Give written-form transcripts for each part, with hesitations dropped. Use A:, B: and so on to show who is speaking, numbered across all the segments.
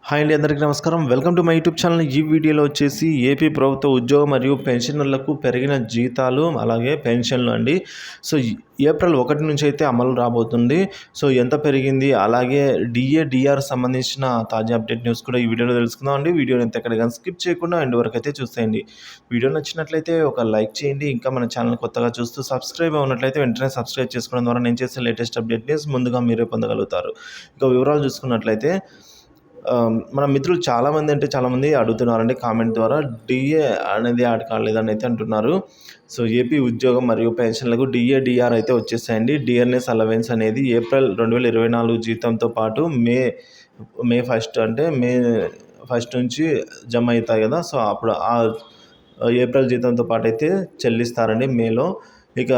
A: Hi అండి, అందరికీ నమస్కారం. Welcome to my YouTube channel. ఈ వీడియోలో వచ్చేసి ఏపీ ప్రభుత్వ ఉద్యోగ మరియు పెన్షనర్లకు పెరిగిన జీతాలు అలాగే పెన్షన్లు అండి. సో ఏప్రిల్ 1 నుంచి అయితే అమలు రాబోతుంది. సో ఎంత పెరిగింది, అలాగే డిఆర్ సంబంధించిన తాజా అప్డేట్ న్యూస్ కూడా ఈ వీడియోలో తెలుసుకుందాం అండి. వీడియోని ఎంత ఎక్కడ కానీ స్కిప్ చేయకుండా ఎండ్ వరకు అయితే చూసేయండి. వీడియో నచ్చినట్లయితే ఒక లైక్ చేయండి. ఇంకా మన ఛానల్ కొత్తగా చూస్తూ సబ్స్క్రైబ్ అవునట్లయితే వెంటనే సబ్స్క్రైబ్ చేసుకోవడం ద్వారా నేను చేసే లేటెస్ట్ అప్డేట్ న్యూస్ ముందుగా మీరే పొందగలుగుతారు. ఇక వివరాలు చూసుకున్నట్లయితే మన మిత్రులు చాలామంది అడుగుతున్నారండి కామెంట్ ద్వారా. డిఏ అనేది యాడ్ కాలేదని అయితే అంటున్నారు. సో ఏపీ ఉద్యోగం మరియు పెన్షన్లకు డిఆర్ అయితే వచ్చేసాయండి. డిఆర్ఎస్ అలవెన్స్ అనేది ఏప్రిల్ 2024 జీతంతో పాటు మే 1 అంటే మే 1 నుంచి జమ అవుతాయి కదా. సో అప్పుడు ఆ ఏప్రిల్ జీతంతో పాటు అయితే చెల్లిస్తారండి మేలో. ఇక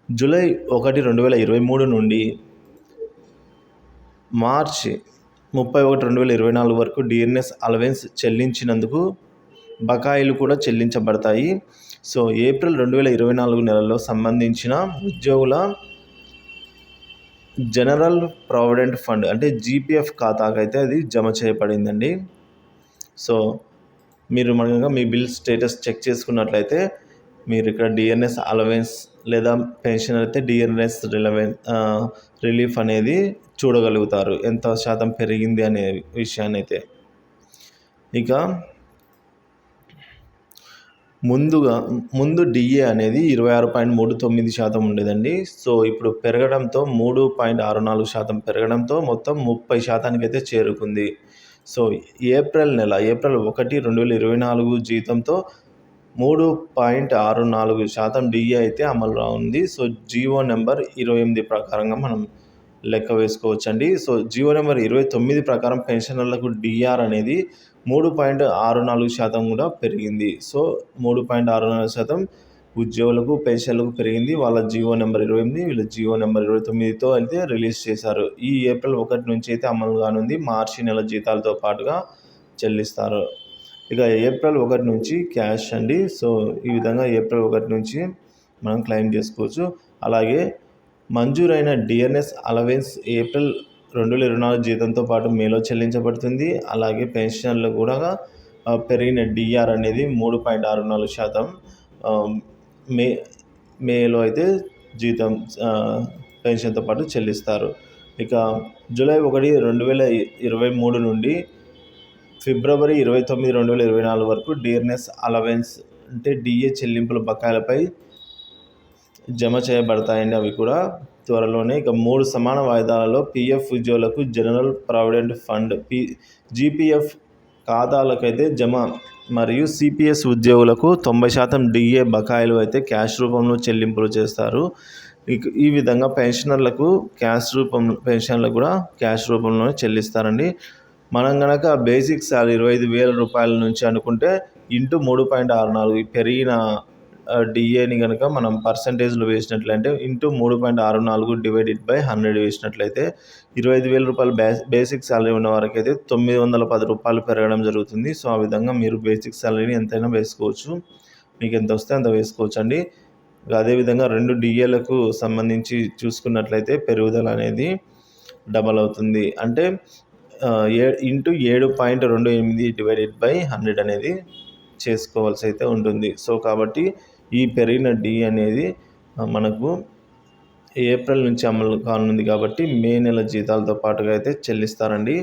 A: జూలై 1, 2023 నుండి మార్చి 31, 2024 వరకు డిఎన్ఎస్ అలవెన్స్ చెల్లించినందుకు బకాయిలు కూడా చెల్లించబడతాయి. సో ఏప్రిల్ 2024 నెలలో సంబంధించిన ఉద్యోగుల జనరల్ ప్రావిడెంట్ ఫండ్ అంటే జీపీఎఫ్ ఖాతాకు అయితే అది జమ చేయబడిందండి. సో మీరు మనగా మీ బిల్ స్టేటస్ చెక్ చేసుకున్నట్లయితే మీరు ఇక్కడ డిఎన్ఎస్ అలవెన్స్ లేదా పెన్షన్ అయితే డిఎన్ఎస్ రిలీఫ్ అనేది చూడగలుగుతారు, ఎంత శాతం పెరిగింది అనే విషయాన్ని అయితే. ఇక ముందు డిఏ అనేది 26.39% ఉండేదండి. సో ఇప్పుడు పెరగడంతో 3.64% పెరగడంతో మొత్తం 30% అయితే చేరుకుంది. సో ఏప్రిల్ 1, 2024 జీతంతో 3.64% డిఏ అయితే అమలులో ఉంది. సో జీవో నెంబర్ 28 ప్రకారంగా మనం లెక్క వేసుకోవచ్చండి. సో జీవో నెంబర్ 29 ప్రకారం పెన్షనర్లకు డిఆర్ అనేది 3.64% కూడా పెరిగింది. సో 3.64% ఉద్యోగులకు పెన్షన్లకు పెరిగింది. వాళ్ళ జీవో నెంబర్ 28, వీళ్ళ జీవో నెంబర్ 29తో అయితే రిలీజ్ చేశారు. ఈ ఏప్రిల్ 1 నుంచి అయితే అమలు కానుంది. మార్చి నెల జీతాలతో పాటుగా చెల్లిస్తారు. ఇక ఏప్రిల్ 1 నుంచి క్యాష్ అండి. సో ఈ విధంగా ఏప్రిల్ 1 నుంచి మనం క్లెయిమ్ చేసుకోవచ్చు. అలాగే మంజూరైన డిఎన్ఎస్ అలవెన్స్ ఏప్రిల్ 2024 జీతంతో పాటు మేలో చెల్లించబడుతుంది. అలాగే పెన్షన్లు కూడా పెరిగిన డిఆర్ అనేది 3.64% మేలో అయితే జీతం పెన్షన్తో పాటు చెల్లిస్తారు. ఇక జూలై 1, 2023 నుండి ఫిబ్రవరి 29, 2024 వరకు డిఎన్ఎస్ అలవెన్స్ అంటే డిఏ చెల్లింపుల బకాయిలపై జమ చేయబడతాయండి. అవి కూడా త్వరలోనే. ఇక 3 సమాన వాయిదాలలో పిఎఫ్ ఉద్యోగులకు జనరల్ ప్రావిడెంట్ ఫండ్ జీపీఎఫ్ ఖాతాలకైతే జమ మరియు సిపిఎస్ ఉద్యోగులకు 90% డిఏ బకాయిలు అయితే క్యాష్ రూపంలో చెల్లింపులు చేస్తారు. ఈ విధంగా పెన్షనర్లకు పెన్షన్లకు కూడా క్యాష్ రూపంలోనే చెల్లిస్తారండి. మనం కనుక బేసిక్ శాలరీ 25,000 రూపాయల నుంచి అనుకుంటే ఇంటూ 3.64 పెరిగిన డిఏని కనుక మనం పర్సంటేజ్లో వేసినట్లయితే ఇంటూ 3.64 డివైడెడ్ బై 100 వేసినట్లయితే 25,000 రూపాయలు బేసిక్ శాలరీ ఉన్న వారికి అయితే 910 రూపాయలు పెరగడం జరుగుతుంది. సో ఆ విధంగా మీరు బేసిక్ శాలరీని ఎంతైనా వేసుకోవచ్చు, మీకు ఎంత వస్తే అంత వేసుకోవచ్చు అండి. అదేవిధంగా 2 డిఏలకు సంబంధించి చూసుకున్నట్లయితే పెరుగుదల అనేది డబల్ అవుతుంది. అంటే ఇంటూ 7.28 డివైడెడ్ బై 100 అనేది చేసుకోవాల్సి అయితే ఉంటుంది. సో కాబట్టి ఈ పెరిగిన డి అనేది మనకు ఏప్రిల్ నుంచి అమలు కానుంది కాబట్టి మే నెల జీతాలతో పాటుగా అయితే చెల్లిస్తారండి.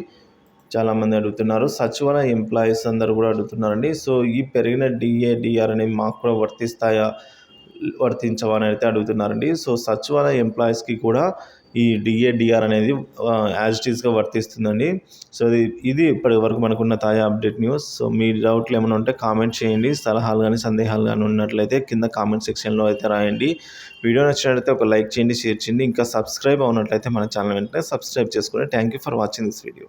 A: చాలామంది అడుగుతున్నారు. సచివాలయ ఎంప్లాయీస్ అందరూ కూడా అడుగుతున్నారండి. సో ఈ పెరిగిన డిఆర్ అనేవి మాకు కూడా వర్తించవా అని అయితే అడుగుతున్నారండి. సో సచివాలయ ఎంప్లాయీస్కి కూడా ఈ డిఆర్ అనేది యాజ్ ఇట్ ఈస్గా వర్తిస్తుందండి. సో ఇది ఇప్పటి వరకు మనకున్న తాజా అప్డేట్ న్యూస్. సో మీ డౌట్లు ఏమైనా ఉంటే కామెంట్ చేయండి. సలహాలు కానీ సందేహాలు కానీ ఉన్నట్లయితే కింద కామెంట్ సెక్షన్లో అయితే రాయండి. వీడియో నచ్చినట్లయితే ఒక లైక్ చేయండి, షేర్ చేయండి. ఇంకా సబ్స్క్రైబ్ అవునట్లయితే మన ఛానల్ వెంటనే సబ్స్క్రైబ్ చేసుకోండి. Thank you for watching this video.